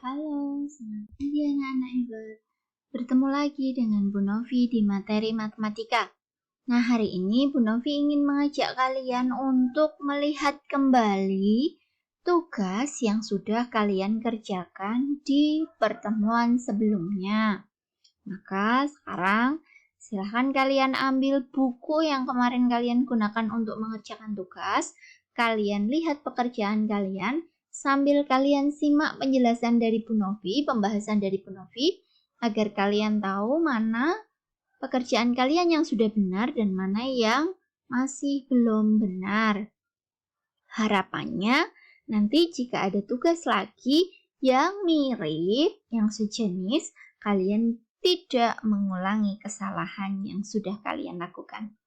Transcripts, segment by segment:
Halo, selamat pagi anak-anak hebat. Bertemu lagi dengan Bu Novi di materi matematika. Nah, hari ini Bu Novi ingin mengajak kalian untuk melihat kembali tugas yang sudah kalian kerjakan di pertemuan sebelumnya. Maka sekarang silahkan kalian ambil buku yang kemarin kalian gunakan untuk mengerjakan tugas. Kalian lihat pekerjaan kalian sambil kalian simak penjelasan dari Bu Novi, pembahasan dari Bu Novi, agar kalian tahu mana pekerjaan kalian yang sudah benar dan mana yang masih belum benar. Harapannya nanti jika ada tugas lagi yang mirip, yang sejenis, kalian tidak mengulangi kesalahan yang sudah kalian lakukan.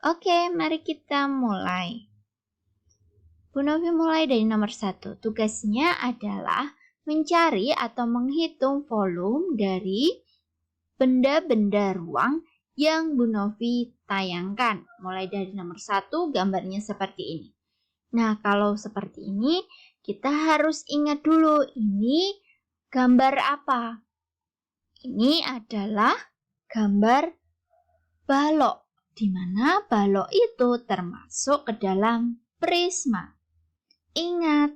Oke, mari kita mulai. Bu Novi mulai dari nomor 1. Tugasnya adalah mencari atau menghitung volume dari benda-benda ruang yang Bu Novi tayangkan. Mulai dari nomor 1, gambarnya seperti ini. Nah, kalau seperti ini, kita harus ingat dulu, ini gambar apa? Ini adalah gambar balok, di mana balok itu termasuk ke dalam prisma. Ingat,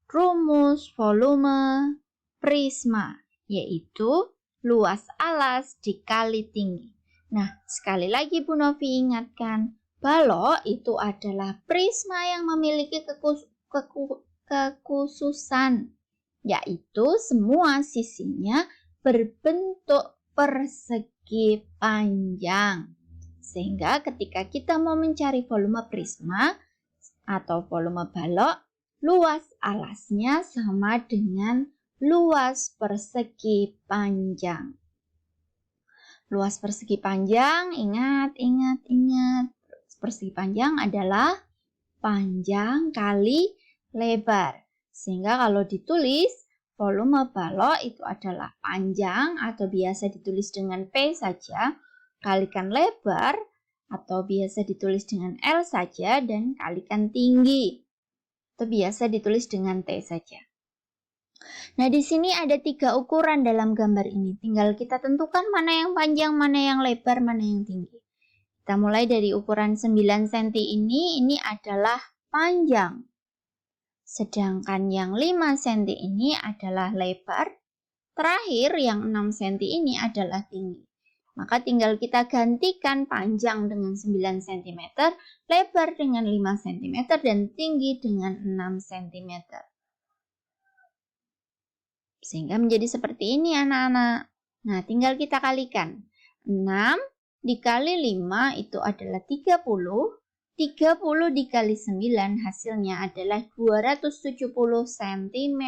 rumus volume prisma, yaitu luas alas dikali tinggi. Nah, sekali lagi Bu Novi ingatkan, balok itu adalah prisma yang memiliki kekhususan, yaitu semua sisinya berbentuk persegi panjang. Sehingga ketika kita mau mencari volume prisma atau volume balok, luas alasnya sama dengan luas persegi panjang. Luas persegi panjang, ingat. Persegi panjang adalah panjang kali lebar. Sehingga kalau ditulis, volume balok itu adalah panjang atau biasa ditulis dengan P saja, kalikan lebar atau biasa ditulis dengan L saja, dan kalikan tinggi. Itu biasa ditulis dengan T saja. Nah, di sini ada 3 ukuran dalam gambar ini. Tinggal kita tentukan mana yang panjang, mana yang lebar, mana yang tinggi. Kita mulai dari ukuran 9 cm ini adalah panjang. Sedangkan yang 5 cm ini adalah lebar. Terakhir yang 6 cm ini adalah tinggi. Maka tinggal kita gantikan panjang dengan 9 cm, lebar dengan 5 cm, dan tinggi dengan 6 cm. Sehingga menjadi seperti ini anak-anak. Nah, tinggal kita kalikan. 6 dikali 5 itu adalah 30. 30 dikali 9 hasilnya adalah 270 cm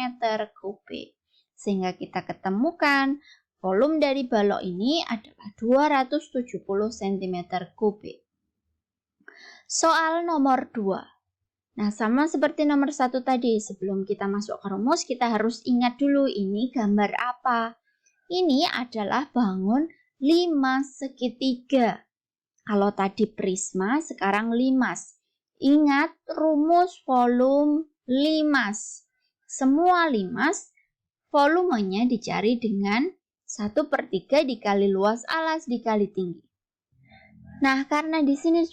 kubik. Sehingga kita ketemukan volume dari balok ini adalah 270 cm kubik. Soal nomor 2. Nah, sama seperti nomor 1 tadi, sebelum kita masuk ke rumus, kita harus ingat dulu ini gambar apa. Ini adalah bangun 5 segitiga. Kalau tadi prisma, sekarang limas. Ingat rumus volume limas. Semua limas, volumenya dicari dengan 1/3 dikali luas alas dikali tinggi. Nah, karena di sini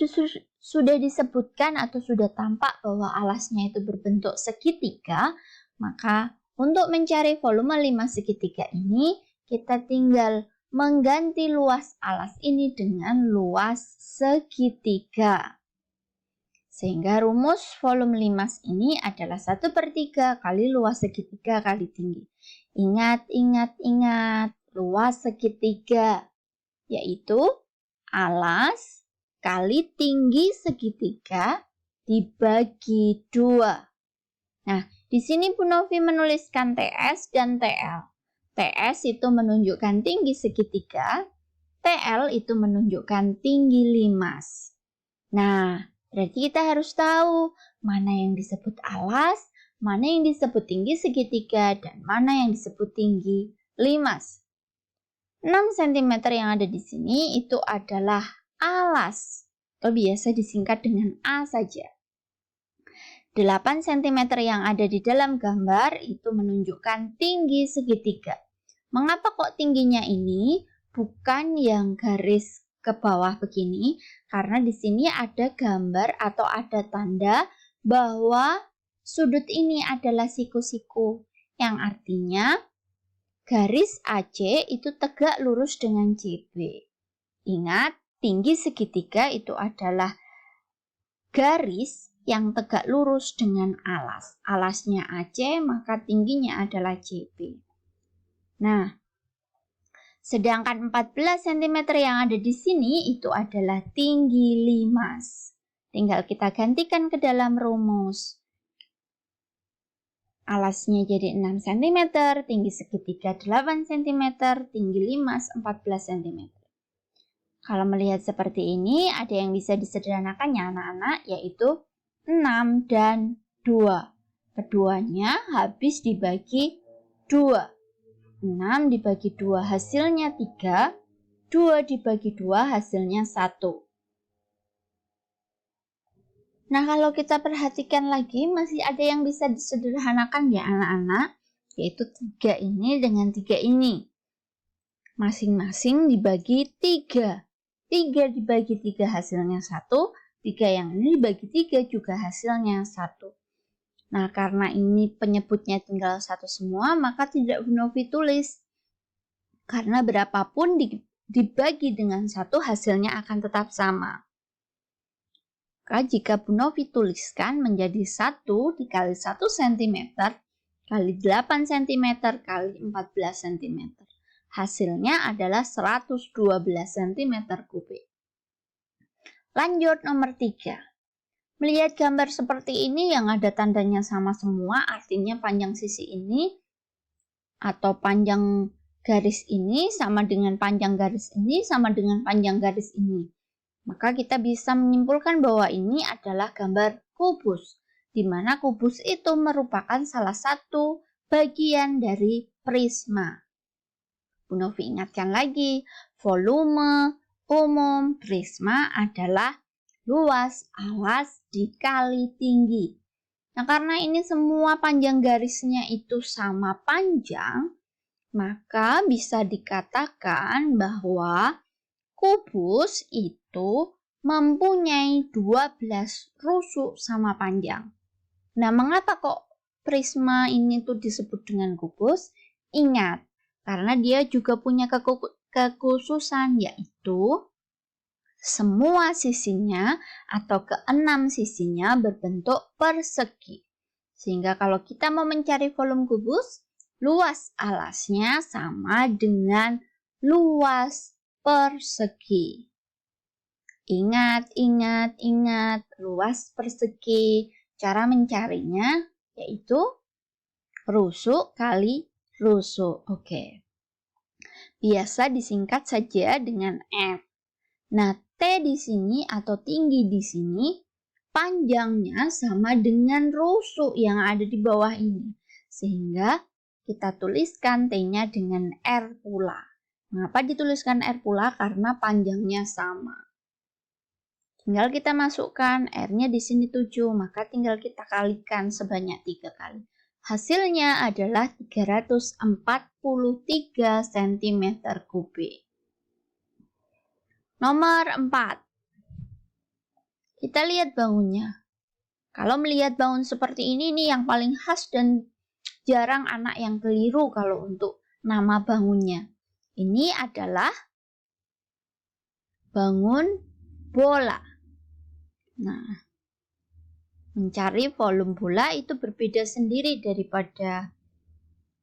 sudah disebutkan atau sudah tampak bahwa alasnya itu berbentuk segitiga, maka untuk mencari volume 5 segitiga ini, kita tinggal mengganti luas alas ini dengan luas segitiga. Sehingga rumus volume limas ini adalah 1/3 kali luas segitiga kali tinggi. Ingat, luas segitiga, yaitu alas kali tinggi segitiga dibagi 2. Nah, di sini Bu Novi menuliskan TS dan TL. TS itu menunjukkan tinggi segitiga, TL itu menunjukkan tinggi limas. Nah, berarti kita harus tahu mana yang disebut alas, mana yang disebut tinggi segitiga, dan mana yang disebut tinggi limas. 6 cm yang ada di sini itu adalah alas, atau biasa disingkat dengan A saja. 8 cm yang ada di dalam gambar itu menunjukkan tinggi segitiga. Mengapa kok tingginya ini bukan yang garis ke bawah begini? Karena di sini ada gambar atau ada tanda bahwa sudut ini adalah siku-siku, yang artinya garis AC itu tegak lurus dengan CB. Ingat, tinggi segitiga itu adalah garis yang tegak lurus dengan alas. Alasnya AC, maka tingginya adalah CB. Nah, sedangkan 14 cm yang ada di sini itu adalah tinggi limas. Tinggal kita gantikan ke dalam rumus. Alasnya jadi 6 cm, tinggi segitiga 8 cm, tinggi limas 14 cm. Kalau melihat seperti ini, ada yang bisa disederhanakannya anak-anak, yaitu 6 dan 2. Keduanya habis dibagi 2. 6 dibagi 2 hasilnya 3, 2 dibagi 2 hasilnya 1. Nah, kalau kita perhatikan lagi, masih ada yang bisa disederhanakan ya anak-anak, yaitu 3 ini dengan 3 ini. Masing-masing dibagi 3. 3 dibagi 3 hasilnya 1, 3 yang ini dibagi 3 juga hasilnya 1. Nah, karena ini penyebutnya tinggal 1 semua, maka tidak Bu Novi tulis. Karena berapapun dibagi dengan 1, hasilnya akan tetap sama. Maka jika Bu Novi tuliskan menjadi 1 dikali 1 cm kali 8 cm kali 14 cm. Hasilnya adalah 112 cm3. Lanjut nomor 3. Melihat gambar seperti ini yang ada tandanya sama semua, artinya panjang sisi ini atau panjang garis ini sama dengan panjang garis ini sama dengan panjang garis ini. Maka kita bisa menyimpulkan bahwa ini adalah gambar kubus, di mana kubus itu merupakan salah satu bagian dari prisma. Bu Novi ingatkan lagi, volume umum prisma adalah luas alas dikali tinggi. Nah, karena ini semua panjang garisnya itu sama panjang, maka bisa dikatakan bahwa kubus itu mempunyai 12 rusuk sama panjang. Nah, mengapa kok prisma ini tuh disebut dengan kubus? Ingat, karena dia juga punya kekhususan, yaitu semua sisinya atau ke-6 sisinya berbentuk persegi. Sehingga kalau kita mau mencari volume kubus, luas alasnya sama dengan luas persegi. Ingat, luas persegi. Cara mencarinya yaitu rusuk kali rusuk. Oke. Biasa disingkat saja dengan F. Nah, T di sini atau tinggi di sini panjangnya sama dengan rusuk yang ada di bawah ini. Sehingga kita tuliskan T-nya dengan R pula. Mengapa dituliskan R pula? Karena panjangnya sama. Tinggal kita masukkan R-nya di sini 7, maka tinggal kita kalikan sebanyak 3 kali. Hasilnya adalah 343 cm3. Nomor 4. Kita lihat bangunnya. Kalau melihat bangun seperti ini yang paling khas dan jarang anak yang keliru kalau untuk nama bangunnya. Ini adalah bangun bola. Nah, mencari volume bola itu berbeda sendiri daripada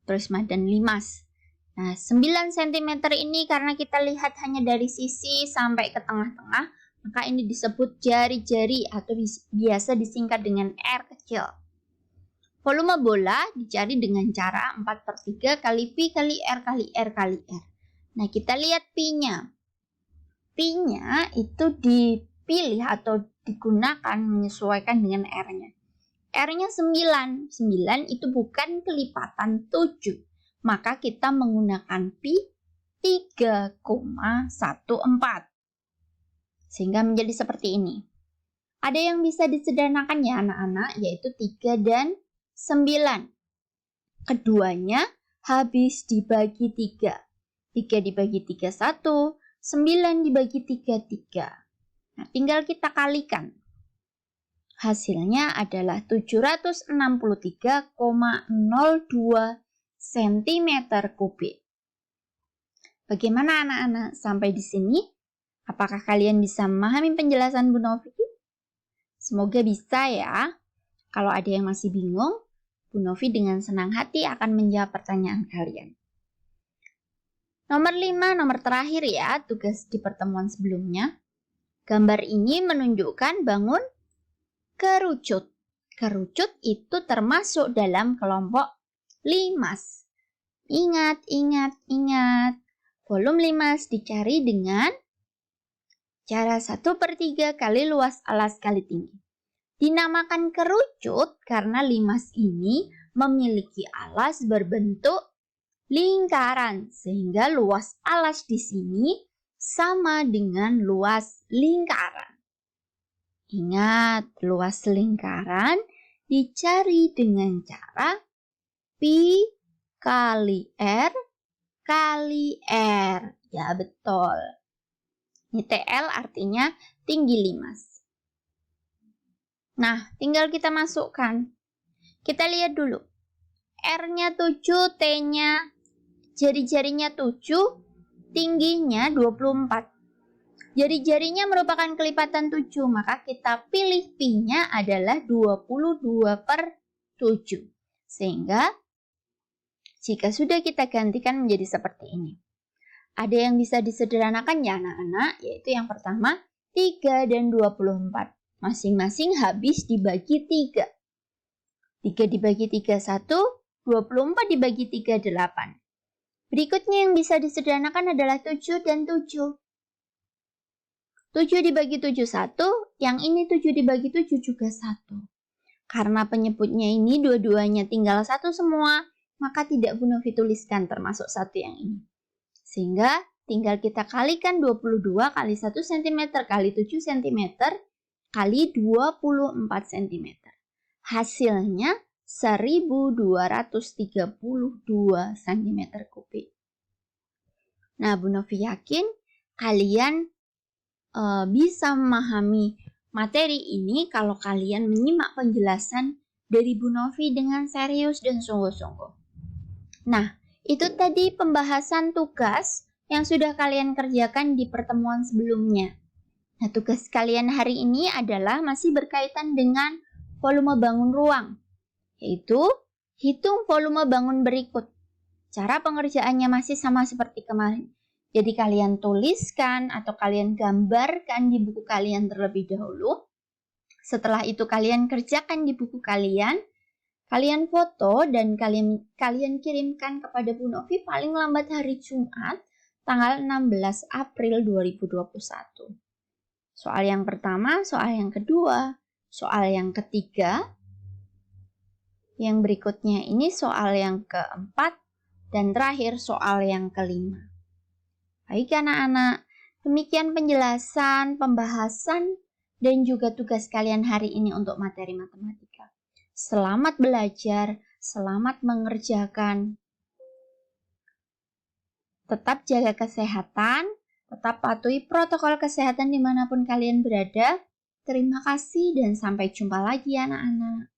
prisma dan limas. Nah, 9 cm ini karena kita lihat hanya dari sisi sampai ke tengah-tengah, maka ini disebut jari-jari atau biasa disingkat dengan R kecil. Volume bola dicari dengan cara 4/3 kali Pi kali R kali R kali R. Nah, kita lihat Pi-nya. Pi-nya itu dipilih atau digunakan menyesuaikan dengan R-nya. R-nya 9. 9 itu bukan kelipatan 7. Maka kita menggunakan Pi 3,14. Sehingga menjadi seperti ini. Ada yang bisa disederhanakan ya anak-anak, yaitu 3 dan 9. Keduanya habis dibagi 3. 3 dibagi 3, 1. 9 dibagi 3, 3. Nah, tinggal kita kalikan. Hasilnya adalah 763,02 cm kubik. Bagaimana anak-anak sampai di sini? Apakah kalian bisa memahami penjelasan Bu Novi? Semoga bisa ya. Kalau ada yang masih bingung, Bu Novi dengan senang hati akan menjawab pertanyaan kalian. Nomor 5, nomor terakhir ya, tugas di pertemuan sebelumnya. Gambar ini menunjukkan bangun kerucut. Kerucut itu termasuk dalam kelompok limas. Ingat. Volume limas dicari dengan cara 1/3 kali luas alas kali tinggi. Dinamakan kerucut karena limas ini memiliki alas berbentuk lingkaran, sehingga luas alas di sini sama dengan luas lingkaran. Ingat, luas lingkaran dicari dengan cara pi kali R kali R. Ya, betul. Ini TL artinya tinggi limas. Nah, tinggal kita masukkan. Kita lihat dulu. R-nya 7, T-nya jari-jarinya 7, tingginya 24. Jari-jarinya merupakan kelipatan 7, maka kita pilih pi-nya adalah 22/7. Sehingga jika sudah kita gantikan menjadi seperti ini. Ada yang bisa disederhanakan ya anak-anak, yaitu yang pertama 3 dan 24. Masing-masing habis dibagi 3. 3 dibagi 3, 1. 24 dibagi 3, 8. Berikutnya yang bisa disederhanakan adalah 7 dan 7. 7 dibagi 7, 1. Yang ini 7 dibagi 7 juga 1. Karena penyebutnya ini dua-duanya tinggal 1 semua, maka tidak Bu Novi tuliskan termasuk 1 yang ini. Sehingga tinggal kita kalikan 22 kali 1 cm kali 7 cm kali 24 cm. Hasilnya 1232 cm kubik. Nah, Bu Novi yakin kalian bisa memahami materi ini kalau kalian menyimak penjelasan dari Bu Novi dengan serius dan sungguh-sungguh. Nah, itu tadi pembahasan tugas yang sudah kalian kerjakan di pertemuan sebelumnya. Nah, tugas kalian hari ini adalah masih berkaitan dengan volume bangun ruang, yaitu hitung volume bangun berikut. Cara pengerjaannya masih sama seperti kemarin. Jadi kalian tuliskan atau kalian gambarkan di buku kalian terlebih dahulu. Setelah itu kalian kerjakan di buku kalian. Kalian foto dan kalian kirimkan kepada Bu Novi paling lambat hari Jumat tanggal 16 April 2021. Soal yang pertama, soal yang kedua, soal yang ketiga, yang berikutnya ini soal yang keempat, dan terakhir soal yang kelima. Baik anak-anak, demikian penjelasan, pembahasan, dan juga tugas kalian hari ini untuk materi matematika. Selamat belajar, selamat mengerjakan. Tetap jaga kesehatan, tetap patuhi protokol kesehatan dimanapun kalian berada. Terima kasih dan sampai jumpa lagi anak-anak.